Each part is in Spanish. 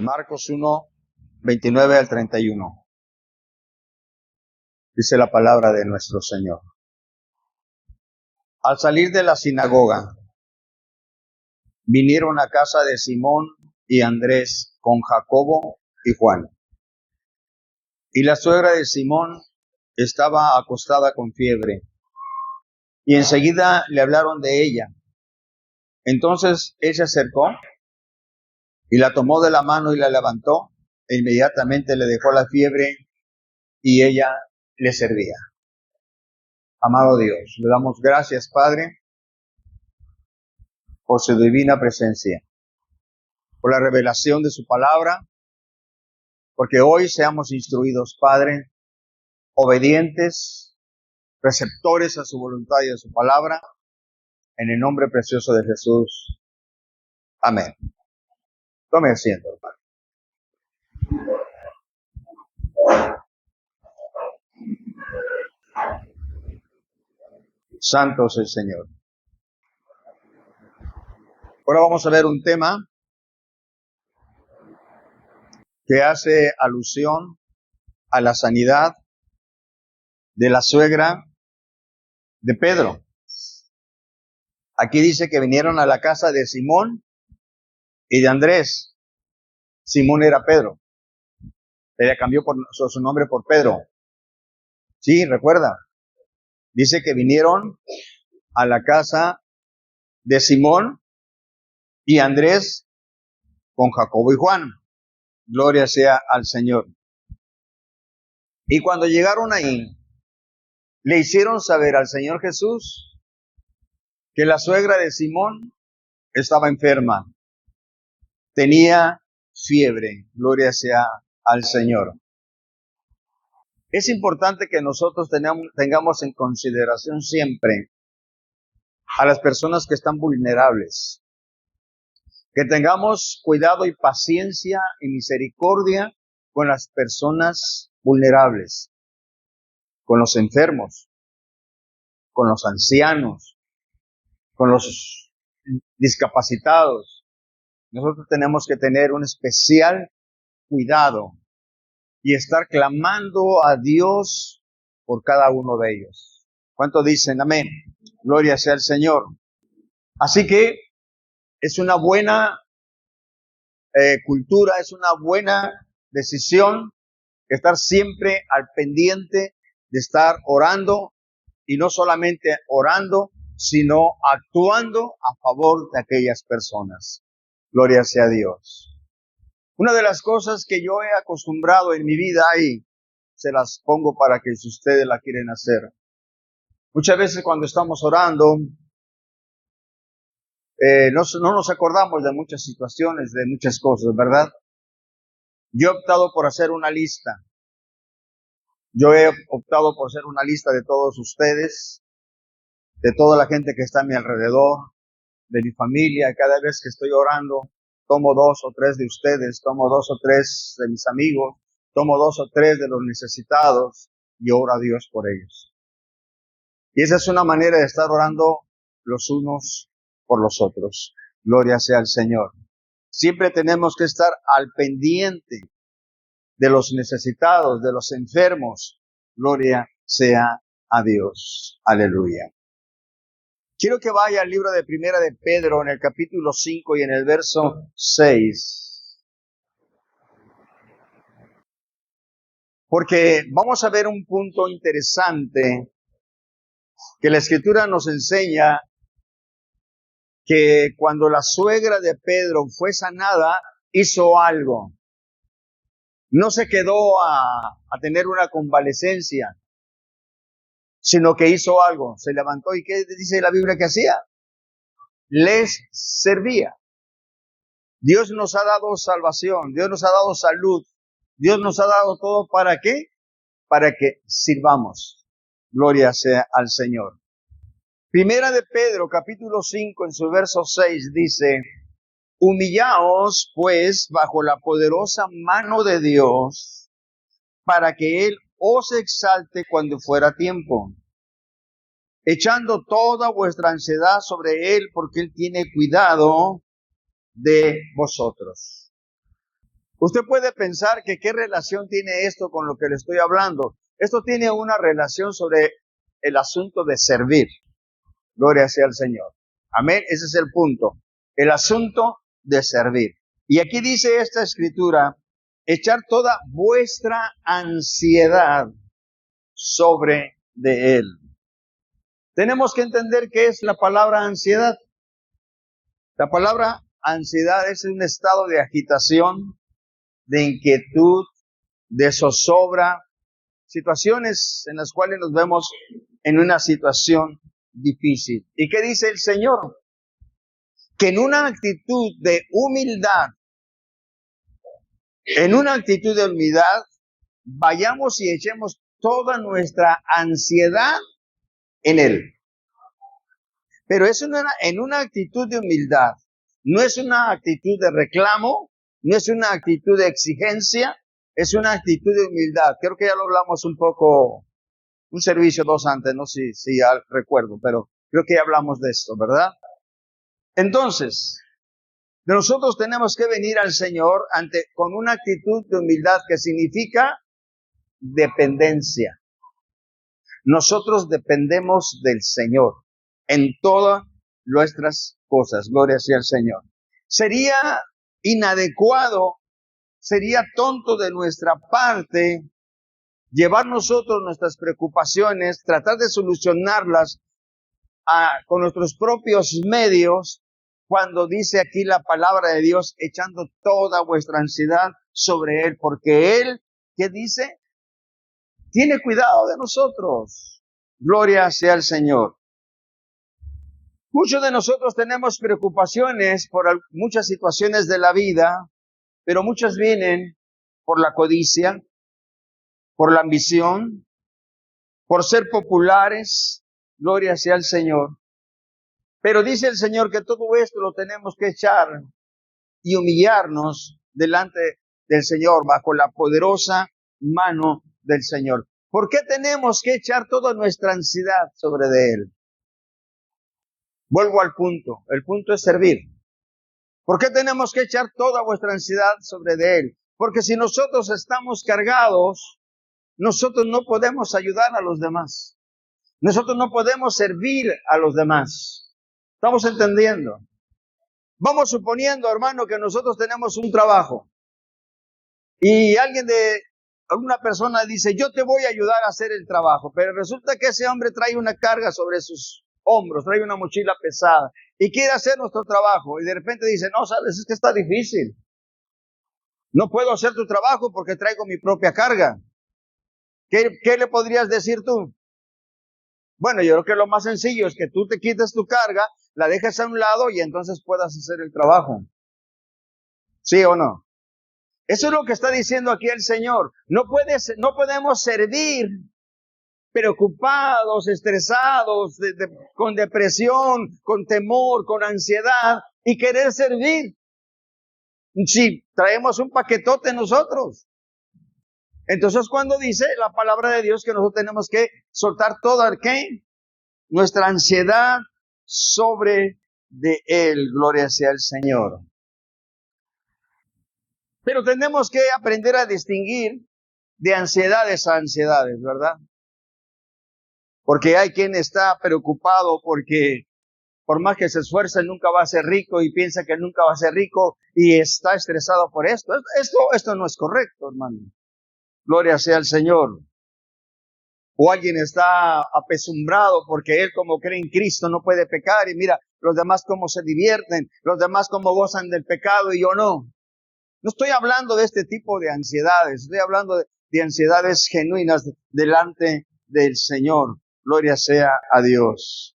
Marcos 1, 29 al 31. Dice la palabra de nuestro Señor. Al salir de la sinagoga, vinieron a casa de Simón y Andrés con Jacobo y Juan. Y la suegra de Simón estaba acostada con fiebre, y enseguida le hablaron de ella. Entonces él se acercó y la tomó de la mano y la levantó, e inmediatamente le dejó la fiebre y ella le servía. Amado Dios, le damos gracias, Padre, por su divina presencia, por la revelación de su palabra, porque hoy seamos instruidos, Padre, obedientes, receptores a su voluntad y a su palabra, en el nombre precioso de Jesús. Amén. Tome asiento, hermano. Santo es el Señor. Ahora vamos a ver un tema que hace alusión a la sanidad de la suegra de Pedro. Aquí dice que vinieron a la casa de Simón y de Andrés. Simón era Pedro. Ella cambió su nombre por Pedro. Sí, recuerda. Dice que vinieron a la casa de Simón y Andrés con Jacobo y Juan. Gloria sea al Señor. Y cuando llegaron ahí, le hicieron saber al Señor Jesús que la suegra de Simón estaba enferma. Tenía fiebre. Gloria sea al Señor. Es importante que nosotros tengamos en consideración siempre a las personas que están vulnerables. Que tengamos cuidado y paciencia y misericordia con las personas vulnerables, con los enfermos, con los ancianos, con los discapacitados. Nosotros tenemos que tener un especial cuidado y estar clamando a Dios por cada uno de ellos. ¿Cuántos dicen amén? Gloria sea al Señor. Así que es una buena cultura, es una buena decisión estar siempre al pendiente de estar orando, y no solamente orando, sino actuando a favor de aquellas personas. Gloria sea a Dios. Una de las cosas que yo he acostumbrado en mi vida, y se las pongo para que si ustedes la quieren hacer. Muchas veces cuando estamos orando, no nos acordamos de muchas situaciones, de muchas cosas, ¿verdad? Yo he optado por hacer una lista. Yo he optado por hacer una lista de todos ustedes, de toda la gente que está a mi alrededor, de mi familia. Cada vez que estoy orando, tomo 2 o 3 de ustedes, tomo 2 o 3 de mis amigos, tomo 2 o 3 de los necesitados y oro a Dios por ellos. Y esa es una manera de estar orando los unos por los otros. Gloria sea al Señor. Siempre tenemos que estar al pendiente de los necesitados, de los enfermos. Gloria sea a Dios. Aleluya. Quiero que vaya al libro de Primera de Pedro en el capítulo 5 y en el verso 6. Porque vamos a ver un punto interesante que la Escritura nos enseña, que cuando la suegra de Pedro fue sanada, hizo algo. No se quedó a tener una convalecencia, sino que hizo algo. Se levantó y ¿qué dice la Biblia que hacía? Les servía. Dios nos ha dado salvación, Dios nos ha dado salud, Dios nos ha dado todo, ¿para qué? Para que sirvamos. Gloria sea al Señor. Primera de Pedro, capítulo 5, en su verso 6, dice: humillaos, pues, bajo la poderosa mano de Dios, para que Él os exalte cuando fuera tiempo, echando toda vuestra ansiedad sobre Él, porque Él tiene cuidado de vosotros. Usted puede pensar que qué relación tiene esto con lo que le estoy hablando. Esto tiene una relación sobre el asunto de servir. Gloria sea al Señor. Amén. Ese es el punto. El asunto de servir. Y aquí dice esta escritura, echar toda vuestra ansiedad sobre de Él. Tenemos que entender qué es la palabra ansiedad. La palabra ansiedad es un estado de agitación, de inquietud, de zozobra, situaciones en las cuales nos vemos en una situación difícil. ¿Y qué dice el Señor? Que en una actitud de humildad, vayamos y echemos toda nuestra ansiedad en Él. Pero es en una actitud de humildad, no es una actitud de reclamo, no es una actitud de exigencia, es una actitud de humildad. Creo que ya lo hablamos un poco, un servicio 2 antes, no sé si ya recuerdo, pero creo que ya hablamos de esto, ¿verdad? Entonces, nosotros tenemos que venir al Señor con una actitud de humildad que significa dependencia. Nosotros dependemos del Señor en todas nuestras cosas. Gloria sea al Señor. Sería inadecuado, sería tonto de nuestra parte llevar nosotros nuestras preocupaciones, tratar de solucionarlas con nuestros propios medios, cuando dice aquí la palabra de Dios, echando toda vuestra ansiedad sobre Él, porque Él, ¿qué dice? Tiene cuidado de nosotros. Gloria sea al Señor. Muchos de nosotros tenemos preocupaciones por muchas situaciones de la vida, pero muchas vienen por la codicia, por la ambición, por ser populares. Gloria sea al Señor. Pero dice el Señor que todo esto lo tenemos que echar y humillarnos delante del Señor, bajo la poderosa mano del Señor. ¿Por qué tenemos que echar toda nuestra ansiedad sobre de Él? Vuelvo al punto. El punto es servir. ¿Por qué tenemos que echar toda vuestra ansiedad sobre de Él? Porque si nosotros estamos cargados, nosotros no podemos ayudar a los demás. Nosotros no podemos servir a los demás. ¿Estamos entendiendo? Vamos suponiendo, hermano, que nosotros tenemos un trabajo y alguna persona dice, yo te voy a ayudar a hacer el trabajo, pero resulta que ese hombre trae una carga sobre sus hombros, trae una mochila pesada y quiere hacer nuestro trabajo y de repente dice, no, sabes, es que está difícil. No puedo hacer tu trabajo porque traigo mi propia carga. ¿Qué le podrías decir tú? Bueno, yo creo que lo más sencillo es que tú te quites tu carga, la dejes a un lado y entonces puedas hacer el trabajo. ¿Sí o no? Eso es lo que está diciendo aquí el Señor. No podemos servir preocupados, estresados, con depresión, con temor, con ansiedad y querer servir. Si traemos un paquetote nosotros. Entonces cuando dice la palabra de Dios que nosotros tenemos que soltar toda, ¿qué? Nuestra ansiedad sobre de Él, gloria sea al Señor. Pero tenemos que aprender a distinguir de ansiedades a ansiedades, ¿verdad? Porque hay quien está preocupado porque por más que se esfuerce nunca va a ser rico y piensa que nunca va a ser rico y está estresado por esto. Esto no es correcto, hermano. Gloria sea al Señor. O alguien está apesumbrado porque él, como cree en Cristo, no puede pecar y mira los demás cómo se divierten, los demás cómo gozan del pecado y yo no. No estoy hablando de este tipo de ansiedades, estoy hablando de ansiedades genuinas delante del Señor. Gloria sea a Dios.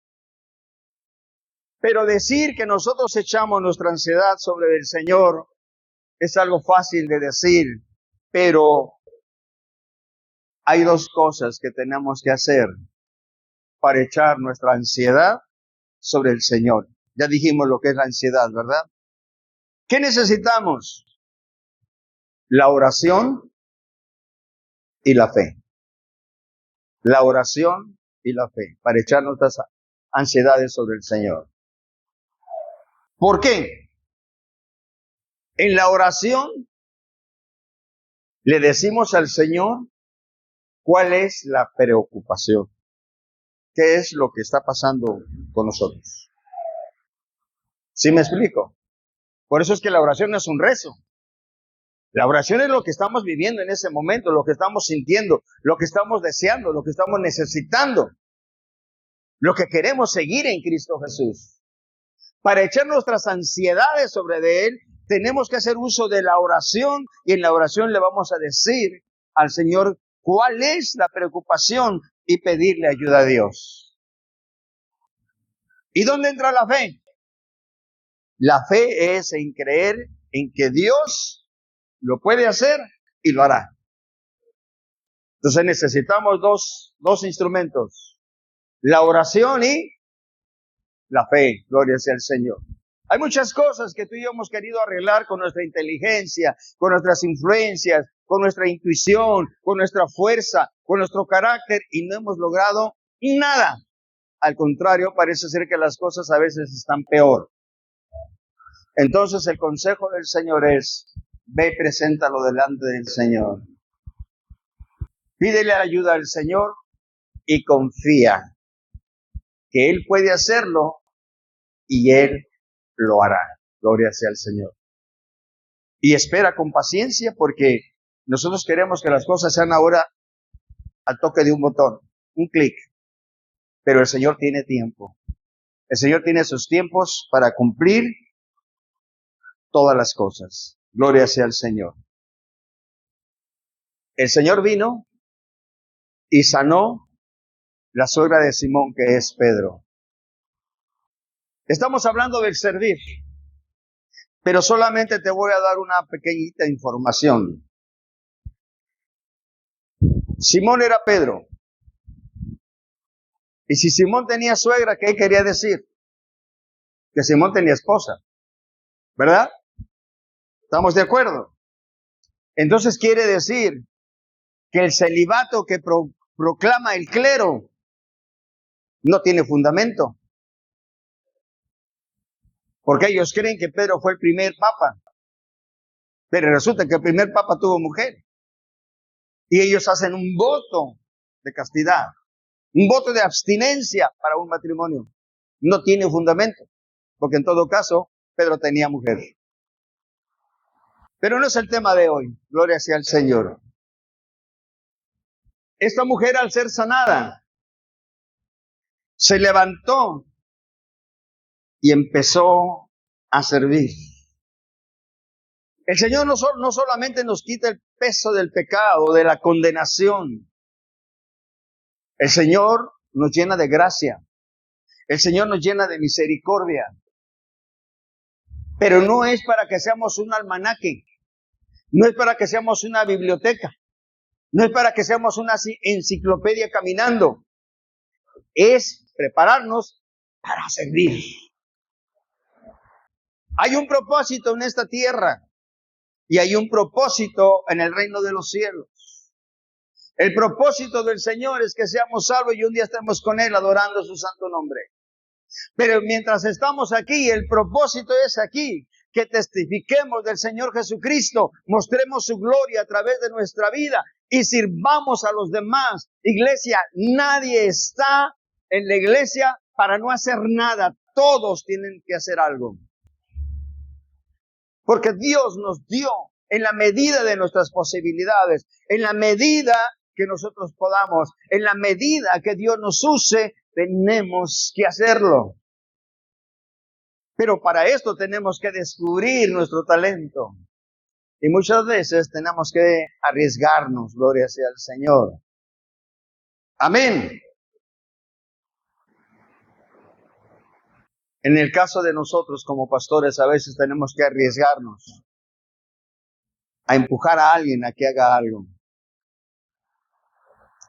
Pero decir que nosotros echamos nuestra ansiedad sobre el Señor es algo fácil de decir, pero hay dos cosas que tenemos que hacer para echar nuestra ansiedad sobre el Señor. Ya dijimos lo que es la ansiedad, ¿verdad? ¿Qué necesitamos? La oración y la fe. La oración y la fe para echar nuestras ansiedades sobre el Señor. ¿Por qué? En la oración Le decimos al Señor cuál es la preocupación. ¿Qué es lo que está pasando con nosotros? ¿Sí me explico? Por eso es que la oración no es un rezo. La oración es lo que estamos viviendo en ese momento, lo que estamos sintiendo, lo que estamos deseando, lo que estamos necesitando, lo que queremos seguir en Cristo Jesús. Para echar nuestras ansiedades sobre de Él, tenemos que hacer uso de la oración, y en la oración le vamos a decir al Señor cuál es la preocupación y pedirle ayuda a Dios. ¿Y dónde entra la fe? La fe es en creer en que Dios lo puede hacer y lo hará. Entonces necesitamos dos instrumentos: la oración y la fe. Gloria sea al Señor. Hay muchas cosas que tú y yo hemos querido arreglar con nuestra inteligencia, con nuestras influencias, con nuestra intuición, con nuestra fuerza, con nuestro carácter, y no hemos logrado nada. Al contrario, parece ser que las cosas a veces están peor. Entonces el consejo del Señor es: ve y preséntalo delante del Señor. Pídele ayuda al Señor y confía que Él puede hacerlo y Él lo hará. Gloria sea al Señor. Y espera con paciencia, porque nosotros queremos que las cosas sean ahora al toque de un botón, un clic. Pero el Señor tiene tiempo. El Señor tiene sus tiempos para cumplir todas las cosas. Gloria sea al Señor. El Señor vino y sanó la suegra de Simón, que es Pedro. Estamos hablando del servir, pero solamente te voy a dar una pequeñita información. Simón era Pedro. Y si Simón tenía suegra, ¿qué quería decir? Que Simón tenía esposa, ¿verdad? ¿Estamos de acuerdo? Entonces quiere decir que el celibato que proclama el clero no tiene fundamento. Porque ellos creen que Pedro fue el primer papa. Pero resulta que el primer papa tuvo mujer. Y ellos hacen un voto de castidad, un voto de abstinencia para un matrimonio. No tiene fundamento, porque en todo caso Pedro tenía mujer. Pero no es el tema de hoy. Gloria sea al Señor. Esta mujer, al ser sanada, se levantó y empezó a servir. El Señor no solamente nos quita el peso del pecado, de la condenación. El Señor nos llena de gracia. El Señor nos llena de misericordia. Pero no es para que seamos un almanaque. No es para que seamos una biblioteca. No es para que seamos una enciclopedia caminando. Es prepararnos para servir. Hay un propósito en esta tierra y hay un propósito en el reino de los cielos. El propósito del Señor es que seamos salvos y un día estemos con Él adorando su santo nombre. Pero mientras estamos aquí, el propósito es aquí, que testifiquemos del Señor Jesucristo, mostremos su gloria a través de nuestra vida y sirvamos a los demás. Iglesia, nadie está en la iglesia para no hacer nada. Todos tienen que hacer algo. Porque Dios nos dio en la medida de nuestras posibilidades, en la medida que nosotros podamos, en la medida que Dios nos use, tenemos que hacerlo. Pero para esto tenemos que descubrir nuestro talento. Y muchas veces tenemos que arriesgarnos, gloria sea al Señor. Amén. En el caso de nosotros como pastores, a veces tenemos que arriesgarnos a empujar a alguien a que haga algo.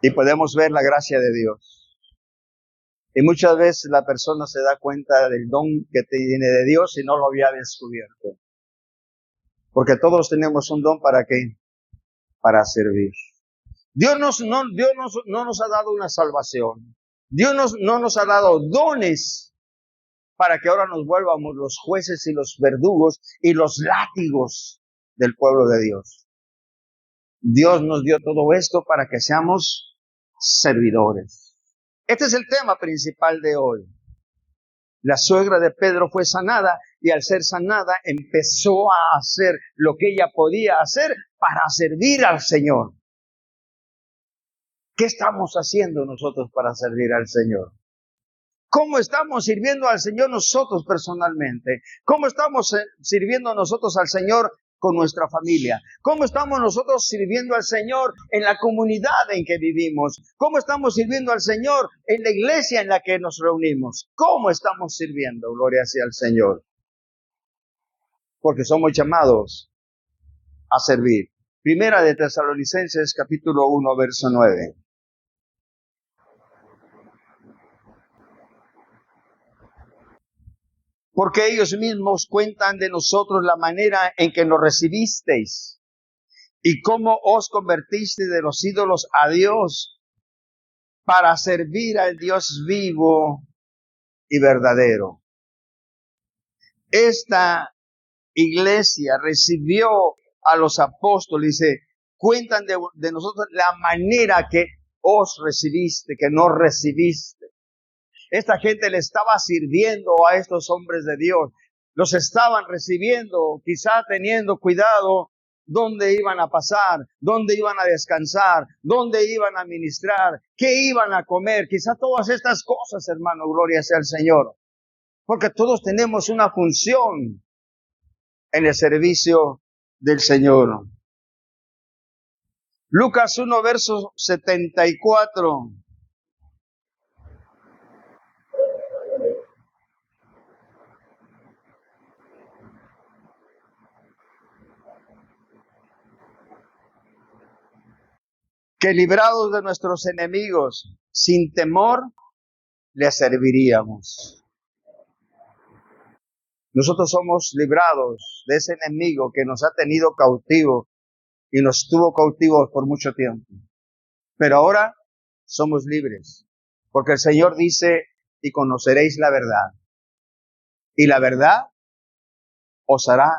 Y podemos ver la gracia de Dios. Y muchas veces la persona se da cuenta del don que tiene de Dios y no lo había descubierto. Porque todos tenemos un don, ¿para qué? Para servir. Dios no nos ha dado una salvación. Dios no nos ha dado dones para que ahora nos vuelvamos los jueces y los verdugos y los látigos del pueblo de Dios. Dios nos dio todo esto para que seamos servidores. Este es el tema principal de hoy. La suegra de Pedro fue sanada y al ser sanada empezó a hacer lo que ella podía hacer para servir al Señor. ¿Qué estamos haciendo nosotros para servir al Señor? ¿Cómo estamos sirviendo al Señor nosotros personalmente? ¿Cómo estamos sirviendo nosotros al Señor con nuestra familia? ¿Cómo estamos nosotros sirviendo al Señor en la comunidad en que vivimos? ¿Cómo estamos sirviendo al Señor en la iglesia en la que nos reunimos? ¿Cómo estamos sirviendo? Gloria sea al Señor. Porque somos llamados a servir. Primera de Tesalonicenses, capítulo 1, verso 9. Porque ellos mismos cuentan de nosotros la manera en que nos recibisteis y cómo os convertisteis de los ídolos a Dios para servir al Dios vivo y verdadero. Esta iglesia recibió a los apóstoles, dice, cuentan de nosotros la manera que os recibiste, que nos recibiste. Esta gente le estaba sirviendo a estos hombres de Dios. Los estaban recibiendo, quizá teniendo cuidado dónde iban a pasar, dónde iban a descansar, dónde iban a ministrar, qué iban a comer. Quizá todas estas cosas, hermano, gloria sea al Señor. Porque todos tenemos una función en el servicio del Señor. Lucas 1, verso 74. Que librados de nuestros enemigos, sin temor, les serviríamos. Nosotros somos librados de ese enemigo que nos ha tenido cautivos y nos tuvo cautivos por mucho tiempo. Pero ahora somos libres, porque el Señor dice, y conoceréis la verdad, y la verdad os hará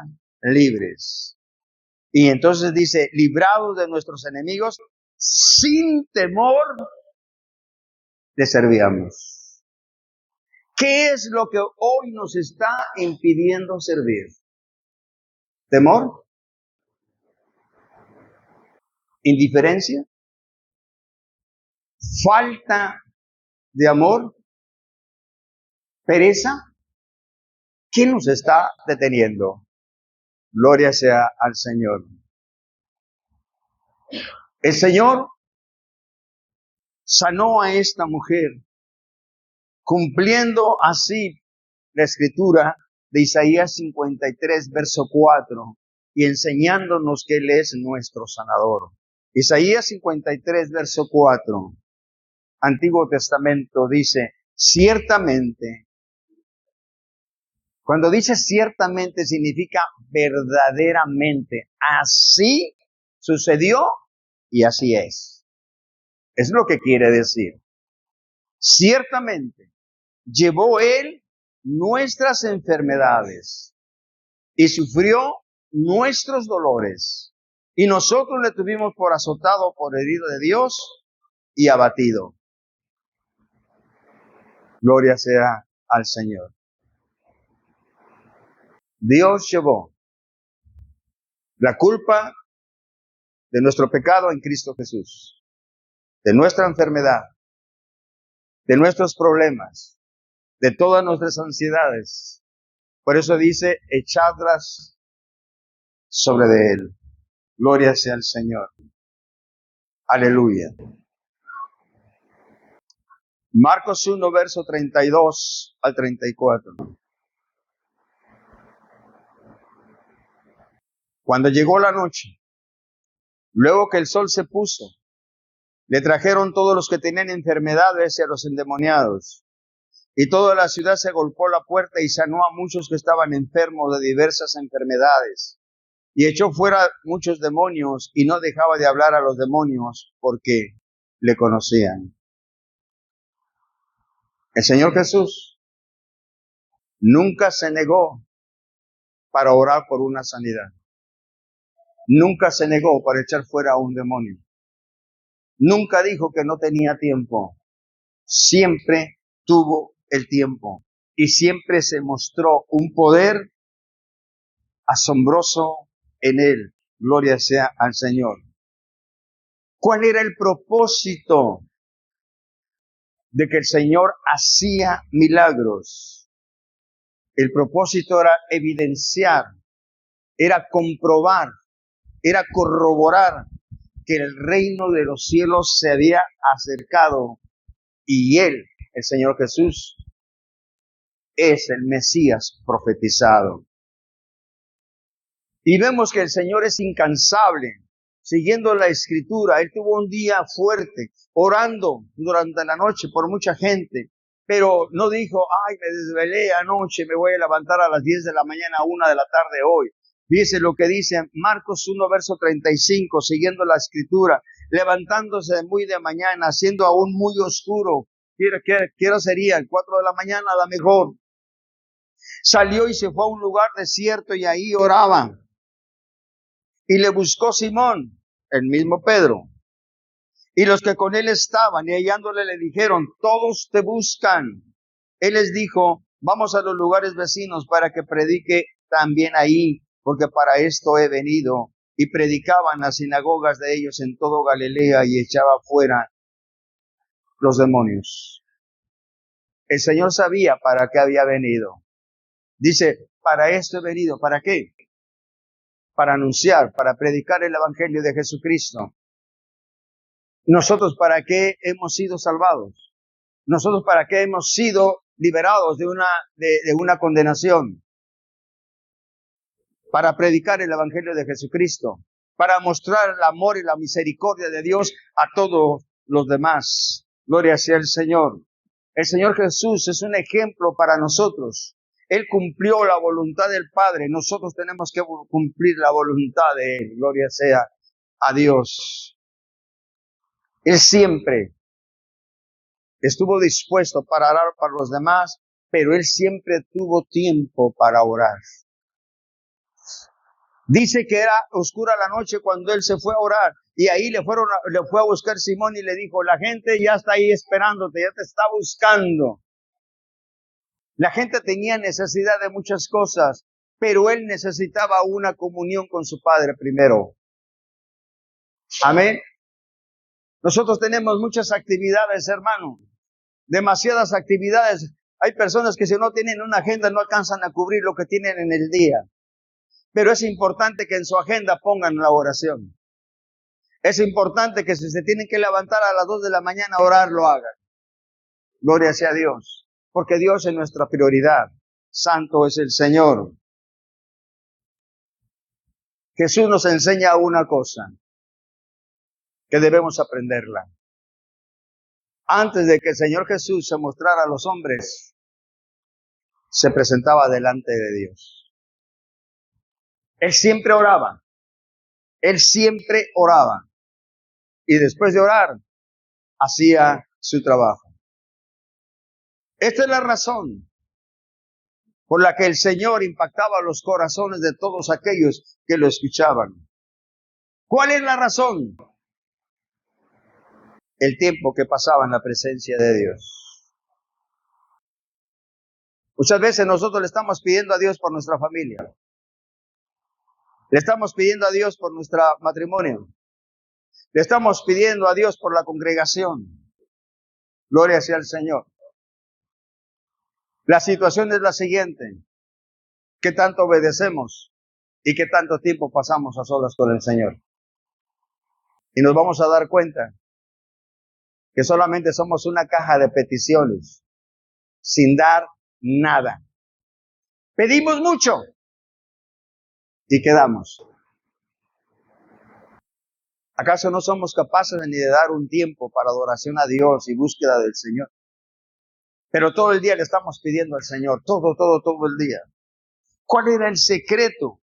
libres. Y entonces dice, librados de nuestros enemigos, sin temor, les servíamos. ¿Qué es lo que hoy nos está impidiendo servir? ¿Temor? ¿Indiferencia? ¿Falta de amor? ¿Pereza? ¿Qué nos está deteniendo? Gloria sea al Señor. El Señor sanó a esta mujer, cumpliendo así la escritura de Isaías 53, verso 4, y enseñándonos que Él es nuestro sanador. Isaías 53, verso 4, Antiguo Testamento, dice, ciertamente. Cuando dice ciertamente significa verdaderamente. Así sucedió y así es. Es lo que quiere decir. Ciertamente llevó Él nuestras enfermedades y sufrió nuestros dolores. Y nosotros le tuvimos por azotado, por herido de Dios y abatido. Gloria sea al Señor. Dios llevó la culpa de nuestro pecado en Cristo Jesús, de nuestra enfermedad, de nuestros problemas, de todas nuestras ansiedades. Por eso dice, echadlas sobre de Él. Gloria sea al Señor. Aleluya. Marcos 1, verso 32 al 34. Cuando llegó la noche, luego que el sol se puso, le trajeron todos los que tenían enfermedades y a los endemoniados. Y toda la ciudad se golpeó la puerta y sanó a muchos que estaban enfermos de diversas enfermedades. Y echó fuera muchos demonios y no dejaba de hablar a los demonios porque le conocían. El Señor Jesús nunca se negó para orar por una sanidad. Nunca se negó para echar fuera a un demonio. Nunca dijo que no tenía tiempo. Siempre tuvo el tiempo. Y siempre se mostró un poder asombroso en él. Gloria sea al Señor. ¿Cuál era el propósito de que el Señor hacía milagros? El propósito era evidenciar, era comprobar, era corroborar que el reino de los cielos se había acercado y Él, el Señor Jesús, es el Mesías profetizado. Y vemos que el Señor es incansable, siguiendo la Escritura. Él tuvo un día fuerte, orando durante la noche por mucha gente, pero no dijo, ay, me desvelé anoche, me voy a levantar a las 10 de la mañana, a 1 de la tarde hoy. Dice lo que dice Marcos 1, verso 35, siguiendo la Escritura, levantándose muy de mañana, siendo aún muy oscuro. Quiero sería 4 de la mañana, a la mejor. Salió y se fue a un lugar desierto y ahí oraba. Y le buscó Simón, el mismo Pedro, y los que con él estaban, y hallándole le dijeron, todos te buscan. Él les dijo, vamos a los lugares vecinos para que predique también ahí, porque para esto he venido. Y predicaba en las sinagogas de ellos en todo Galilea y echaba fuera los demonios. El Señor sabía para qué había venido. Dice, para esto he venido. ¿Para qué? Para anunciar, para predicar el Evangelio de Jesucristo. ¿Nosotros para qué hemos sido salvados? ¿Nosotros para qué hemos sido liberados de una condenación? Para predicar el Evangelio de Jesucristo, para mostrar el amor y la misericordia de Dios a todos los demás. Gloria sea el Señor. El Señor Jesús es un ejemplo para nosotros. Él cumplió la voluntad del Padre. Nosotros tenemos que cumplir la voluntad de Él. Gloria sea a Dios. Él siempre estuvo dispuesto para orar para los demás, pero Él siempre tuvo tiempo para orar. Dice que era oscura la noche cuando Él se fue a orar y ahí le fue a buscar Simón y le dijo, la gente ya está ahí esperándote, ya te está buscando. La gente tenía necesidad de muchas cosas, pero Él necesitaba una comunión con su Padre primero. Amén. Nosotros tenemos muchas actividades, hermano. Demasiadas actividades. Hay personas que si no tienen una agenda no alcanzan a cubrir lo que tienen en el día. Pero es importante que en su agenda pongan la oración. Es importante que si se tienen que levantar a las 2 de la mañana a orar, lo hagan. Gloria sea a Dios. Porque Dios es nuestra prioridad. Santo es el Señor. Jesús nos enseña una cosa que debemos aprenderla. Antes de que el Señor Jesús se mostrara a los hombres, se presentaba delante de Dios. Él siempre oraba. Él siempre oraba. Y después de orar, hacía su trabajo. Esta es la razón por la que el Señor impactaba los corazones de todos aquellos que lo escuchaban. ¿Cuál es la razón? El tiempo que pasaba en la presencia de Dios. Muchas veces nosotros le estamos pidiendo a Dios por nuestra familia. Le estamos pidiendo a Dios por nuestro matrimonio. Le estamos pidiendo a Dios por la congregación. Gloria sea al Señor. La situación es la siguiente. ¿Qué tanto obedecemos? ¿Y qué tanto tiempo pasamos a solas con el Señor? Y nos vamos a dar cuenta que solamente somos una caja de peticiones, sin dar nada. Pedimos mucho y quedamos. ¿Acaso no somos capaces ni de dar un tiempo para adoración a Dios y búsqueda del Señor? Pero todo el día le estamos pidiendo al Señor, todo el día. ¿Cuál era el secreto?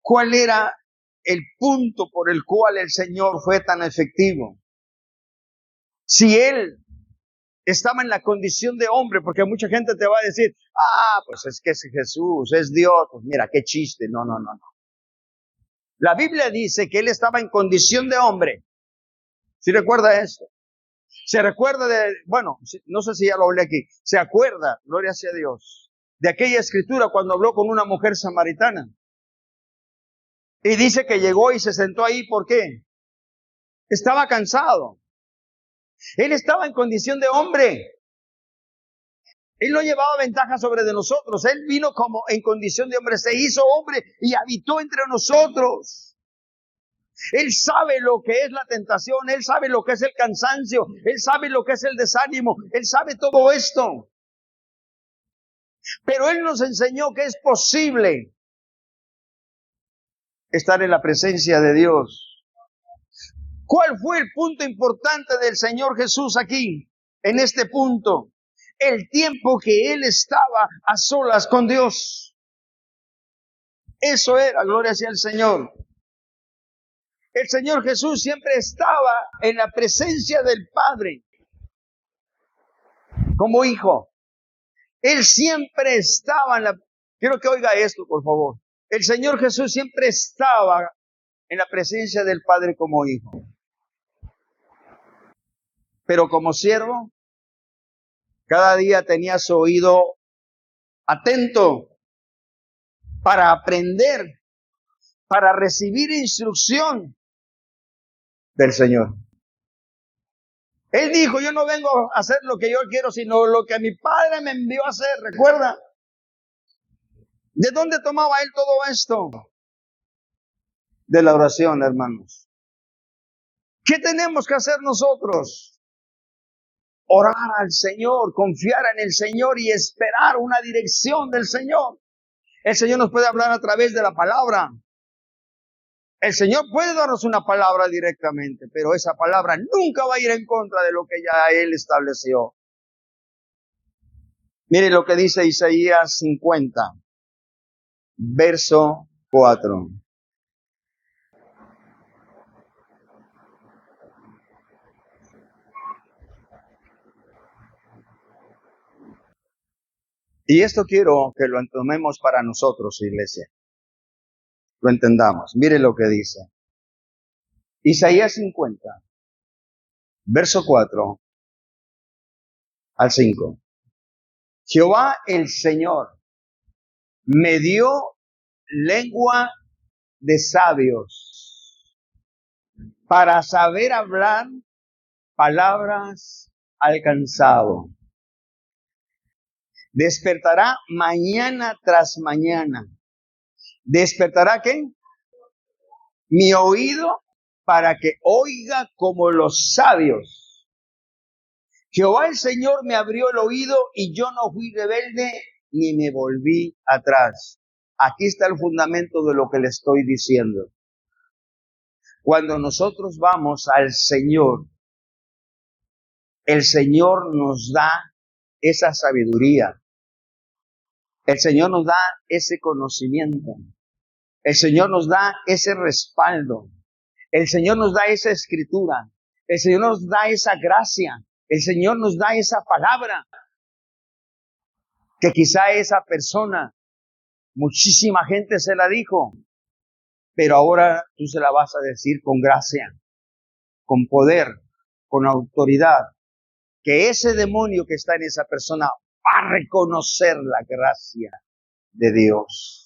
¿Cuál era el punto por el cual el Señor fue tan efectivo? Si Él estaba en la condición de hombre, porque mucha gente te va a decir, pues es que es Jesús, es Dios, pues mira, qué chiste. No. La Biblia dice que él estaba en condición de hombre. ¿Sí recuerda esto? Se recuerda bueno, no sé si ya lo hablé aquí, se acuerda, gloria sea a Dios, de aquella escritura cuando habló con una mujer samaritana. Y dice que llegó y se sentó ahí, ¿por qué? Estaba cansado. Él estaba en condición de hombre. Él no llevaba ventaja sobre de nosotros. Él vino como en condición de hombre, se hizo hombre y habitó entre nosotros. Él sabe lo que es la tentación, Él sabe lo que es el cansancio, Él sabe lo que es el desánimo, Él sabe todo esto. Pero Él nos enseñó que es posible estar en la presencia de Dios. ¿Cuál fue el punto importante del Señor Jesús aquí, en este punto? El tiempo que Él estaba a solas con Dios. Eso era, gloria sea al Señor. El Señor Jesús siempre estaba en la presencia del Padre, como hijo. Él siempre estaba en la... Quiero que oiga esto, por favor. El Señor Jesús siempre estaba en la presencia del Padre como hijo. Pero como siervo, cada día tenía su oído atento para aprender, para recibir instrucción del Señor. Él dijo, yo no vengo a hacer lo que yo quiero, sino lo que mi Padre me envió a hacer. ¿Recuerda? ¿De dónde tomaba Él todo esto? De la oración, hermanos. ¿Qué tenemos que hacer nosotros? Orar al Señor, confiar en el Señor y esperar una dirección del Señor. El Señor nos puede hablar a través de la palabra. El Señor puede darnos una palabra directamente, pero esa palabra nunca va a ir en contra de lo que ya Él estableció. Mire lo que dice Isaías 50, verso 4. Y esto quiero que lo tomemos para nosotros, iglesia. Lo entendamos. Mire lo que dice. Isaías 50, verso 4 al 5. Jehová el Señor me dio lengua de sabios para saber hablar palabras al cansado. Despertará mañana tras mañana. ¿Despertará qué? Mi oído para que oiga como los sabios. Jehová el Señor me abrió el oído y yo no fui rebelde ni me volví atrás. Aquí está el fundamento de lo que le estoy diciendo. Cuando nosotros vamos al Señor, el Señor nos da esa sabiduría. El Señor nos da ese conocimiento. El Señor nos da ese respaldo. El Señor nos da esa escritura. El Señor nos da esa gracia. El Señor nos da esa palabra. Que quizá esa persona, muchísima gente se la dijo, pero ahora tú se la vas a decir con gracia, con poder, con autoridad. Que ese demonio que está en esa persona va a reconocer la gracia de Dios.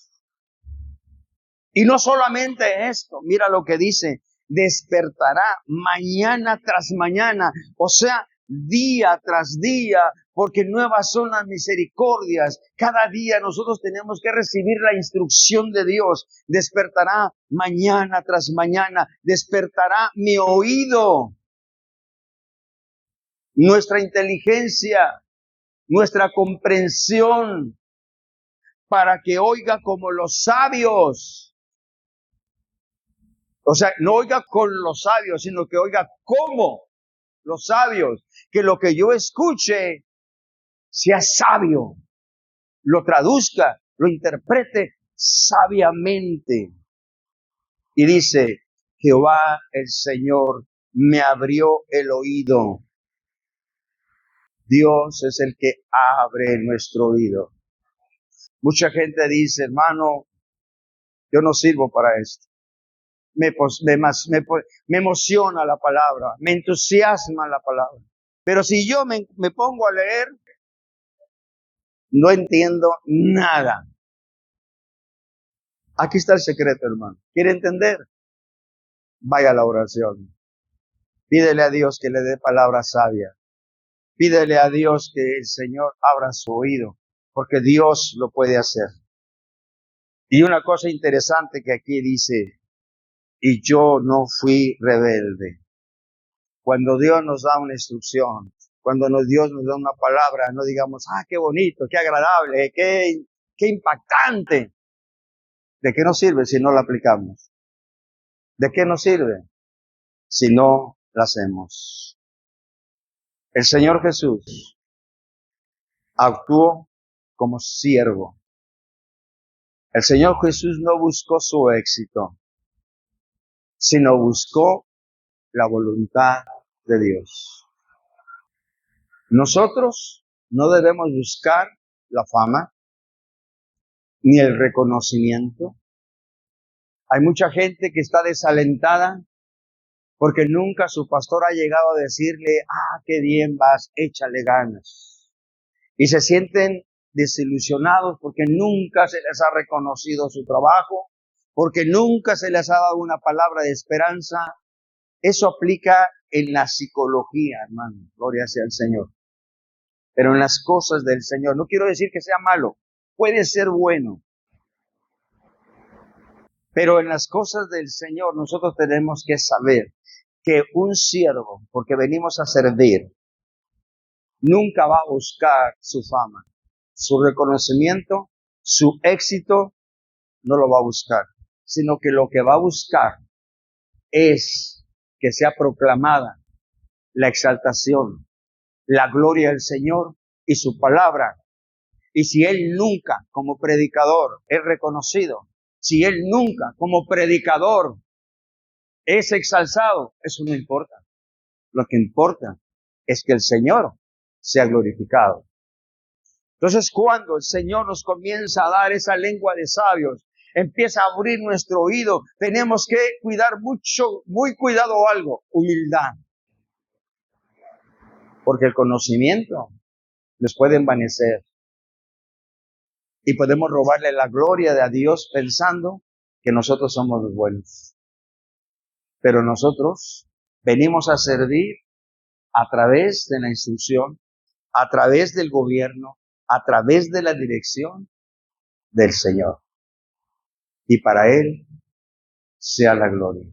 Y no solamente esto, mira lo que dice, despertará mañana tras mañana, o sea, día tras día, porque nuevas son las misericordias. Cada día nosotros tenemos que recibir la instrucción de Dios. Despertará mañana tras mañana, despertará mi oído, nuestra inteligencia, nuestra comprensión, para que oiga como los sabios. O sea, no oiga con los sabios, sino que oiga como los sabios. Que lo que yo escuche sea sabio, lo traduzca, lo interprete sabiamente. Y dice, Jehová el Señor me abrió el oído. Dios es el que abre nuestro oído. Mucha gente dice, hermano, yo no sirvo para esto. me emociona la palabra, me entusiasma la palabra. Pero si yo me pongo a leer, no entiendo nada. Aquí está el secreto, hermano. ¿Quiere entender? Vaya a la oración. Pídele a Dios que le dé palabra sabia. Pídele a Dios que el Señor abra su oído, porque Dios lo puede hacer. Y una cosa interesante que aquí dice, y yo no fui rebelde. Cuando Dios nos da una instrucción, cuando Dios nos da una palabra, no digamos, qué bonito, qué agradable, qué impactante. ¿De qué nos sirve si no la aplicamos? ¿De qué nos sirve si no la hacemos? El Señor Jesús actuó como siervo. El Señor Jesús no buscó su éxito, sino buscó la voluntad de Dios. Nosotros no debemos buscar la fama ni el reconocimiento. Hay mucha gente que está desalentada porque nunca su pastor ha llegado a decirle, qué bien vas, échale ganas. Y se sienten desilusionados porque nunca se les ha reconocido su trabajo, porque nunca se les ha dado una palabra de esperanza. Eso aplica en la psicología, hermano, gloria sea al Señor. Pero en las cosas del Señor, no quiero decir que sea malo, puede ser bueno. Pero en las cosas del Señor nosotros tenemos que saber que un siervo, porque venimos a servir, nunca va a buscar su fama, su reconocimiento, su éxito, no lo va a buscar, sino que lo que va a buscar es que sea proclamada la exaltación, la gloria del Señor y su palabra. Y si él nunca como predicador es reconocido, si él nunca como predicador es exaltado, eso no importa. Lo que importa es que el Señor sea glorificado. Entonces, cuando el Señor nos comienza a dar esa lengua de sabios, empieza a abrir nuestro oído, tenemos que cuidar mucho, muy cuidado algo, humildad. Porque el conocimiento nos puede envanecer. Y podemos robarle la gloria a Dios pensando que nosotros somos los buenos. Pero nosotros venimos a servir a través de la instrucción, a través del gobierno, a través de la dirección del Señor. Y para Él sea la gloria.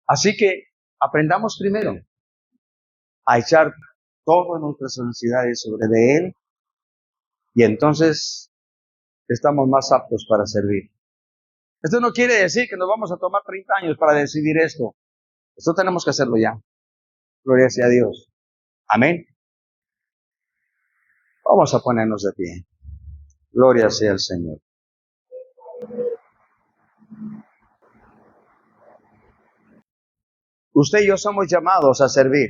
Así que aprendamos primero a echar todas nuestras ansiedades sobre de Él y entonces estamos más aptos para servir. Esto no quiere decir que nos vamos a tomar 30 años para decidir esto. Esto tenemos que hacerlo ya. Gloria sea a Dios. Amén. Vamos a ponernos de pie. Gloria sea al Señor. Usted y yo somos llamados a servir.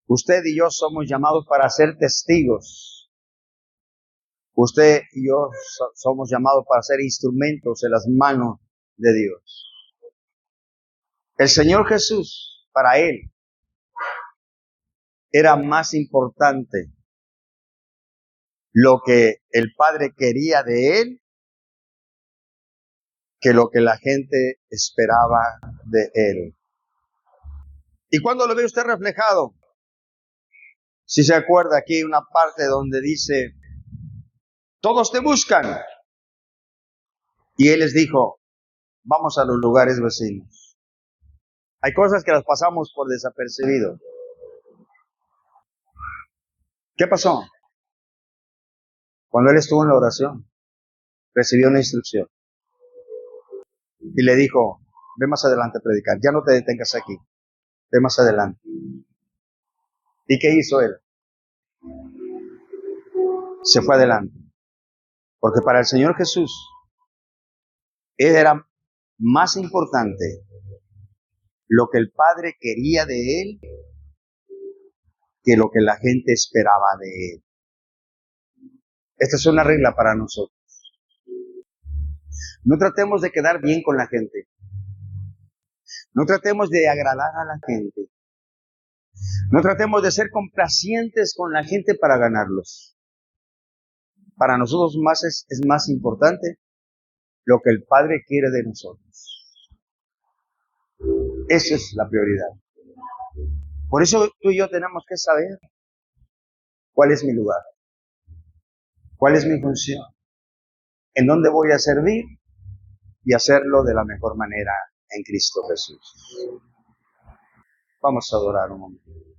Usted y yo somos llamados para ser testigos. Usted y yo somos llamados para ser instrumentos en las manos de Dios. El Señor Jesús, para Él, era más importante lo que el Padre quería de Él que lo que la gente esperaba de Él. ¿Y cuándo lo ve usted reflejado? Si se acuerda, aquí hay una parte donde dice, todos te buscan. Y Él les dijo, vamos a los lugares vecinos. Hay cosas que las pasamos por desapercibido. ¿Qué pasó? Cuando Él estuvo en la oración, recibió una instrucción. Y le dijo, ve más adelante a predicar, ya no te detengas aquí, ve más adelante. ¿Y qué hizo Él? Se fue adelante. Porque para el Señor Jesús, Él era más importante lo que el Padre quería de Él que lo que la gente esperaba de Él. Esta es una regla para nosotros. No tratemos de quedar bien con la gente. No tratemos de agradar a la gente. No tratemos de ser complacientes con la gente para ganarlos. Para nosotros es más importante lo que el Padre quiere de nosotros. Esa es la prioridad. Por eso tú y yo tenemos que saber cuál es mi lugar, cuál es mi función, en dónde voy a servir y hacerlo de la mejor manera en Cristo Jesús. Vamos a adorar un momento.